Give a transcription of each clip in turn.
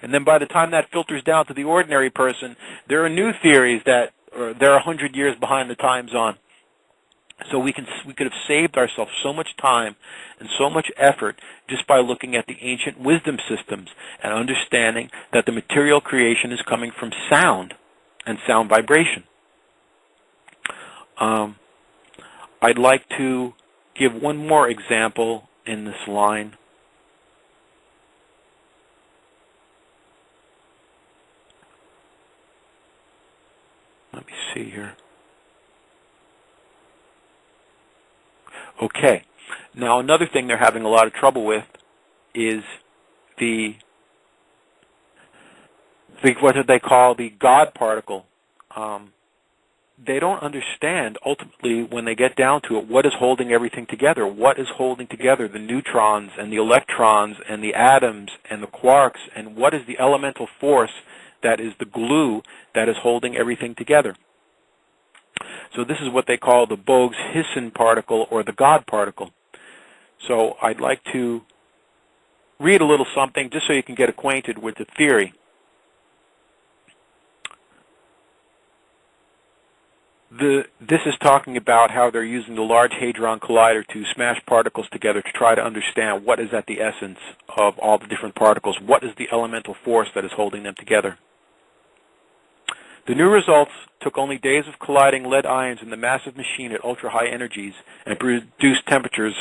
And then by the time that filters down to the ordinary person, there are new theories that they're 100 years behind the times on. So we could have saved ourselves so much time and so much effort just by looking at the ancient wisdom systems and understanding that the material creation is coming from sound and sound vibration. I'd like to give one more example in this line. Let me see here. Okay. Now, another thing they're having a lot of trouble with is what do they call the God particle. They don't understand, ultimately, when they get down to it, what is holding everything together. What is holding together the neutrons and the electrons and the atoms and the quarks, and what is the elemental force that is the glue that is holding everything together. So this is what they call the Bose-Hisson particle, or the God particle. So I'd like to read a little something just so you can get acquainted with the theory. This is talking about how they're using the Large Hadron Collider to smash particles together to try to understand what is at the essence of all the different particles. What is the elemental force that is holding them together? The new results took only days of colliding lead ions in the massive machine at ultra-high energies and produced temperatures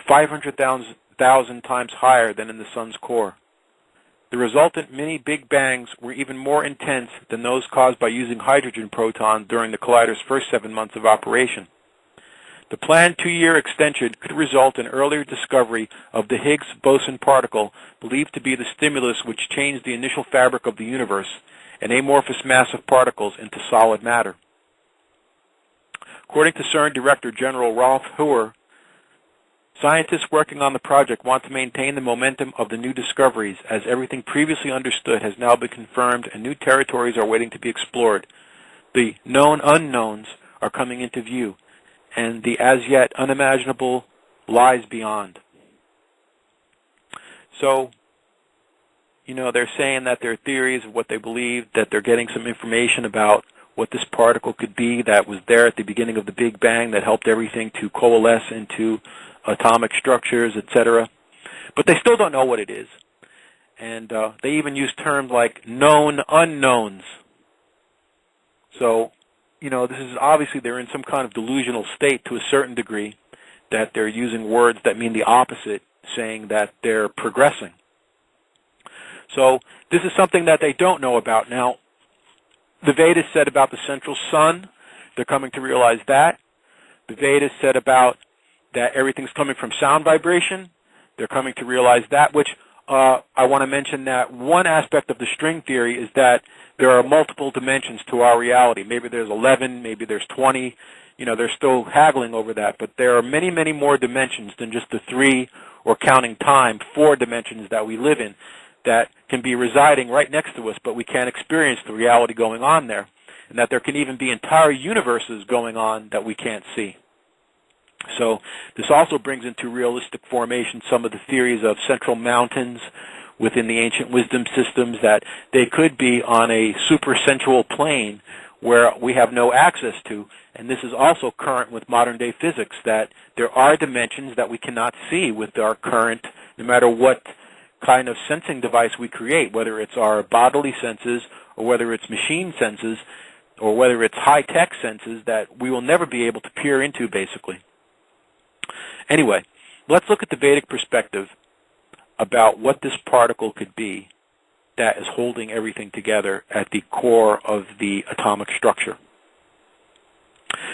500,000 times higher than in the sun's core. The resultant mini Big Bangs were even more intense than those caused by using hydrogen protons during the collider's first 7 months of operation. The planned 2-year extension could result in earlier discovery of the Higgs boson particle, believed to be the stimulus which changed the initial fabric of the universe, and amorphous mass of particles into solid matter. According to CERN Director General Rolf Heuer, scientists working on the project want to maintain the momentum of the new discoveries, as everything previously understood has now been confirmed and new territories are waiting to be explored. The known unknowns are coming into view, and the as yet unimaginable lies beyond. So, they're saying that their theories of what they believe, that they're getting some information about what this particle could be that was there at the beginning of the Big Bang that helped everything to coalesce into atomic structures, etc. But they still don't know what it is. And they even use terms like known unknowns. So, this is obviously they're in some kind of delusional state to a certain degree, that they're using words that mean the opposite, saying that they're progressing. So this is something that they don't know about. Now, the Vedas said about the central sun, they're coming to realize that. The Vedas said about that everything's coming from sound vibration. They're coming to realize that, which I want to mention that one aspect of the string theory is that there are multiple dimensions to our reality. Maybe there's 11, maybe there's 20. They're still haggling over that, but there are many, many more dimensions than just the 3, or counting time, 4 dimensions that we live in, that can be residing right next to us, but we can't experience the reality going on there, and that there can even be entire universes going on that we can't see. So this also brings into realistic formation some of the theories of central mountains within the ancient wisdom systems, that they could be on a supersensual plane where we have no access to, and this is also current with modern-day physics, that there are dimensions that we cannot see with our current, no matter what kind of sensing device we create, whether it's our bodily senses or whether it's machine senses or whether it's high-tech senses, that we will never be able to peer into, basically. Anyway, let's look at the Vedic perspective about what this particle could be that is holding everything together at the core of the atomic structure.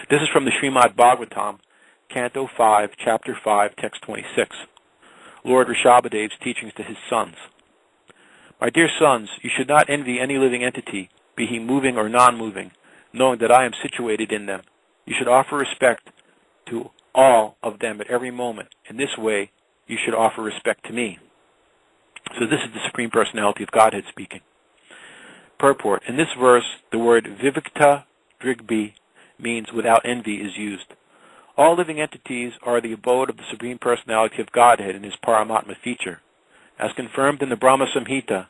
This is from the Srimad Bhagavatam, Canto 5, Chapter 5, Text 26. Lord Rishabhadeva's teachings to his sons. My dear sons, you should not envy any living entity, be he moving or non-moving, knowing that I am situated in them. You should offer respect to all of them at every moment. In this way, you should offer respect to me. So this is the Supreme Personality of Godhead speaking. Purport. In this verse, the word vivikta drigbi means without envy is used. All living entities are the abode of the Supreme Personality of Godhead in his Paramatma feature. As confirmed in the Brahma Samhita,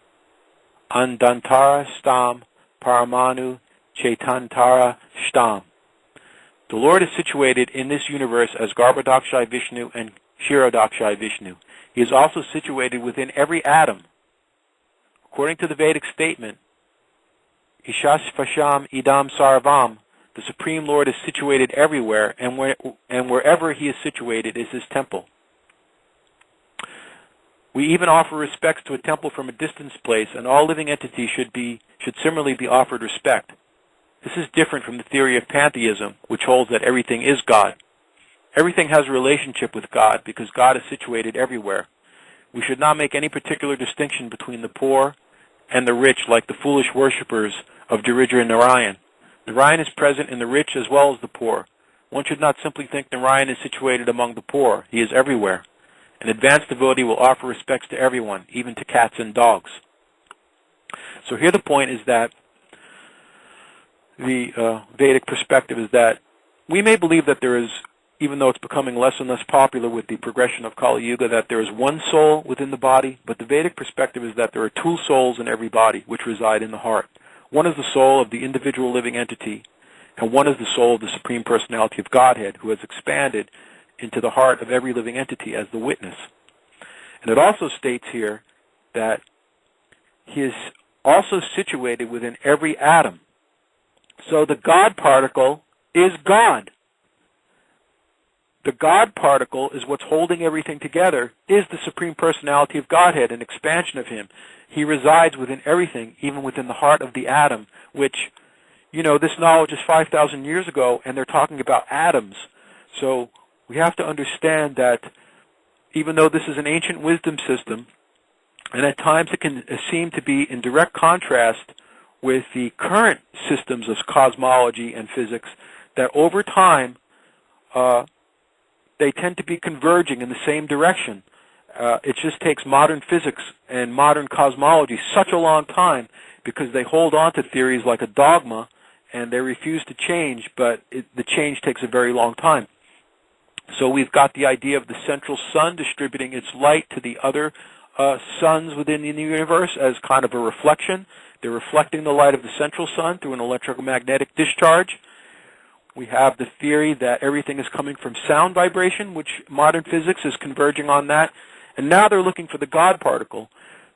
Andantara-stha paramanu Chaitantara-stha. The Lord is situated in this universe as Garbhodakasayi Visnu and Kshirodakasayi Visnu. He is also situated within every atom. According to the Vedic statement, Ishasvasham idam sarvam, the Supreme Lord is situated everywhere, and wherever He is situated is His temple. We even offer respects to a temple from a distant place, and all living entities should similarly be offered respect. This is different from the theory of pantheism, which holds that everything is God. Everything has a relationship with God because God is situated everywhere. We should not make any particular distinction between the poor and the rich like the foolish worshippers of Daridra Narayan. Narayan is present in the rich as well as the poor. One should not simply think Narayan is situated among the poor. He is everywhere. An advanced devotee will offer respects to everyone, even to cats and dogs. So here the point is that the Vedic perspective is that we may believe that there is, even though it's becoming less and less popular with the progression of Kali Yuga, that there is one soul within the body, but the Vedic perspective is that there are two souls in every body which reside in the heart. One is the soul of the individual living entity, and one is the soul of the Supreme Personality of Godhead, who has expanded into the heart of every living entity as the witness. And it also states here that He is also situated within every atom. So the God particle is God. The God particle is what's holding everything together, is the Supreme Personality of Godhead, an expansion of Him. He resides within everything, even within the heart of the atom, which, this knowledge is 5,000 years ago, and they're talking about atoms. So we have to understand that even though this is an ancient wisdom system, and at times it can seem to be in direct contrast with the current systems of cosmology and physics, that over time they tend to be converging in the same direction. It just takes modern physics and modern cosmology such a long time because they hold on to theories like a dogma and they refuse to change, but the change takes a very long time. So we've got the idea of the central sun distributing its light to the other suns within the universe as kind of a reflection. They're reflecting the light of the central sun through an electromagnetic discharge. We have the theory that everything is coming from sound vibration, which modern physics is converging on that. And now they're looking for the God particle.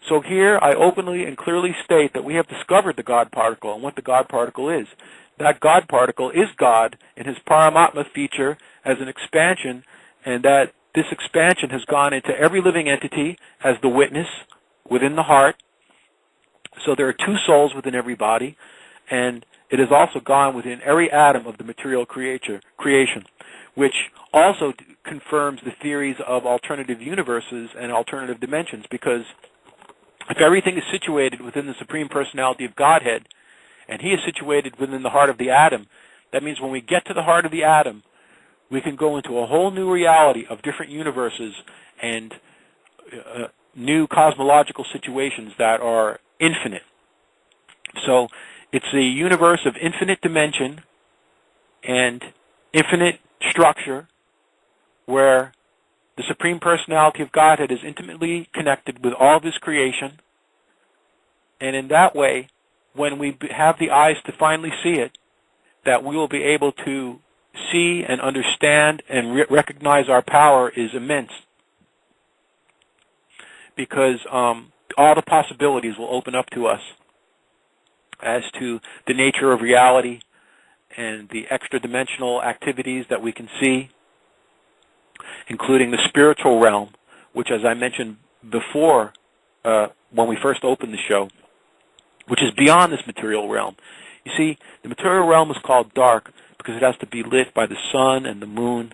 So here I openly and clearly state that we have discovered the God particle and what the God particle is. That God particle is God in His Paramatma feature as an expansion, and that this expansion has gone into every living entity as the witness within the heart. So there are two souls within every body, and it has also gone within every atom of the material creation, which also confirms the theories of alternative universes and alternative dimensions, because if everything is situated within the Supreme Personality of Godhead, and He is situated within the heart of the atom, that means when we get to the heart of the atom, we can go into a whole new reality of different universes and new cosmological situations that are infinite. So it's a universe of infinite dimension and infinite structure where the Supreme Personality of Godhead is intimately connected with all of His creation. And in that way, when we have the eyes to finally see it, that we will be able to see and understand and recognize our power is immense. Because all the possibilities will open up to us as to the nature of reality and the extra-dimensional activities that we can see, including the spiritual realm, which, as I mentioned before when we first opened the show, which is beyond this material realm. You see, the material realm is called dark because it has to be lit by the sun and the moon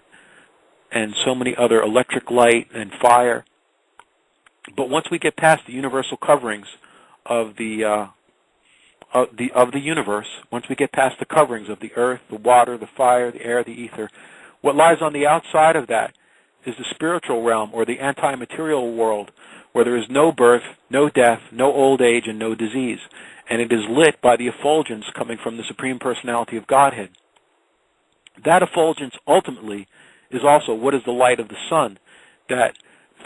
and so many other electric light and fire. But once we get past the universal coverings of the universe, once we get past the coverings of the earth, the water, the fire, the air, the ether, what lies on the outside of that is the spiritual realm, or the anti-material world, where there is no birth, no death, no old age, and no disease. And it is lit by the effulgence coming from the Supreme Personality of Godhead. That effulgence ultimately is also what is the light of the sun, that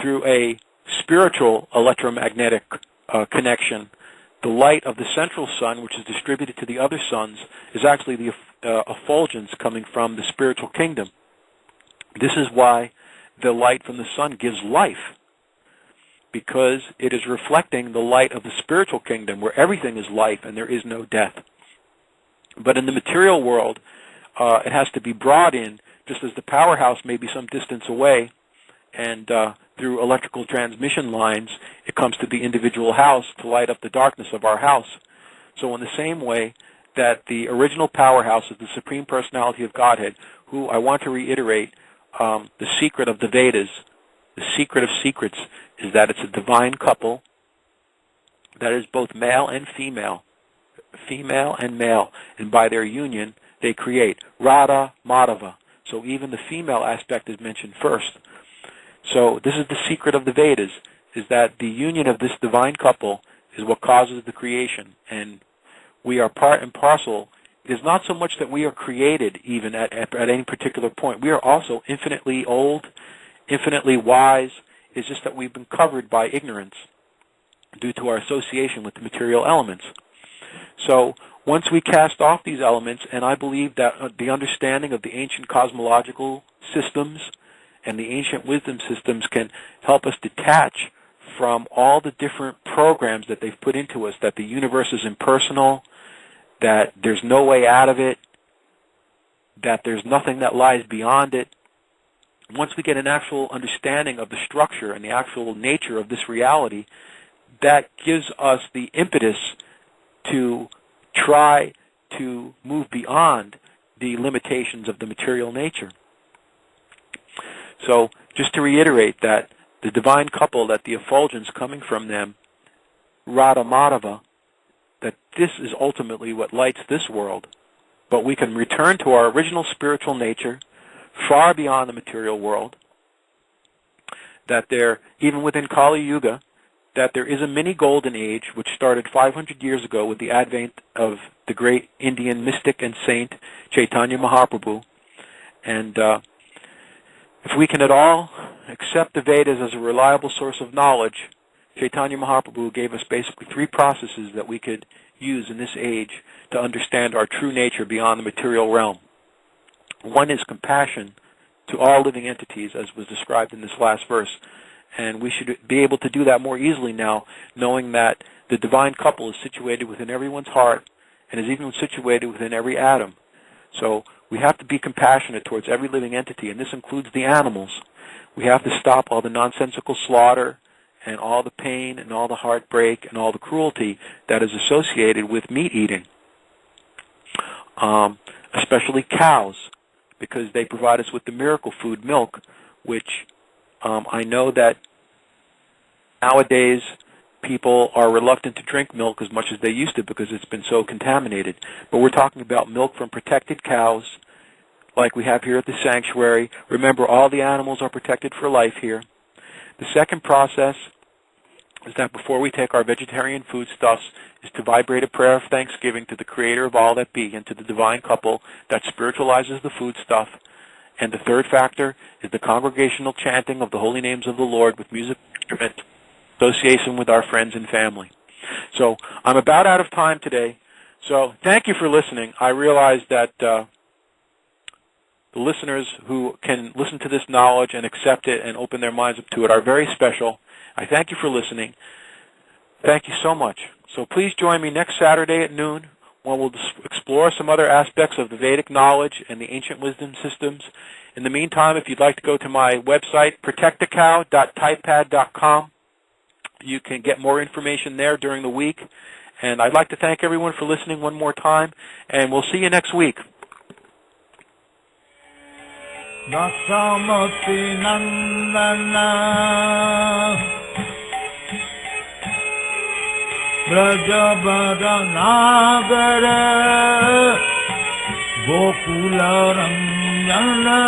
through a spiritual electromagnetic connection, the light of the central sun, which is distributed to the other suns, is actually the effulgence coming from the spiritual kingdom. This is why the light from the sun gives life, because it is reflecting the light of the spiritual kingdom, where everything is life and there is no death. But in the material world, it has to be brought in, just as the powerhouse may be some distance away, and through electrical transmission lines, it comes to the individual house to light up the darkness of our house. So in the same way that the original powerhouse is the Supreme Personality of Godhead, who, I want to reiterate, the secret of the Vedas, the secret of secrets, is that it's a divine couple that is both male and female, and male, and by their union they create Radha Madhava. So even the female aspect is mentioned first. So this is the secret of the Vedas, is that the union of this divine couple is what causes the creation, and we are part and parcel. It is not so much that we are created even at any particular point. We are also infinitely old, infinitely wise. It's just that we've been covered by ignorance due to our association with the material elements. So once we cast off these elements, and I believe that the understanding of the ancient cosmological systems and the ancient wisdom systems can help us detach from all the different programs that they've put into us, that the universe is impersonal, that there's no way out of it, that there's nothing that lies beyond it. Once we get an actual understanding of the structure and the actual nature of this reality, that gives us the impetus to try to move beyond the limitations of the material nature. So, just to reiterate that the divine couple, that the effulgence coming from them, Radha Madhava, that this is ultimately what lights this world, but we can return to our original spiritual nature, far beyond the material world, that there, even within Kali Yuga, that there is a mini golden age which started 500 years ago with the advent of the great Indian mystic and saint Chaitanya Mahaprabhu. And if we can at all accept the Vedas as a reliable source of knowledge, Chaitanya Mahaprabhu gave us basically 3 processes that we could use in this age to understand our true nature beyond the material realm. One is compassion to all living entities, as was described in this last verse. And we should be able to do that more easily now, knowing that the divine couple is situated within everyone's heart and is even situated within every atom. So we have to be compassionate towards every living entity, and this includes the animals. We have to stop all the nonsensical slaughter and all the pain and all the heartbreak and all the cruelty that is associated with meat eating, especially cows, because they provide us with the miracle food, milk, which I know that nowadays people are reluctant to drink milk as much as they used to because it's been so contaminated. But we're talking about milk from protected cows like we have here at the sanctuary. Remember, all the animals are protected for life here. The second process is that before we take our vegetarian foodstuffs is to vibrate a prayer of thanksgiving to the Creator of all that be and to the divine couple that spiritualizes the foodstuff. And the third factor is the congregational chanting of the holy names of the Lord with music instruments, association with our friends and family. So I'm about out of time today. So thank you for listening. I realize that the listeners who can listen to this knowledge and accept it and open their minds up to it are very special. I thank you for listening. Thank you so much. So please join me next Saturday at noon when we'll explore some other aspects of the Vedic knowledge and the ancient wisdom systems. In the meantime, if you'd like to go to my website, protectacow.typepad.com, you can get more information there during the week. And I'd like to thank everyone for listening one more time, and we'll see you next week. Dasamati Nandana Brajabadanagara Gokula Ranjana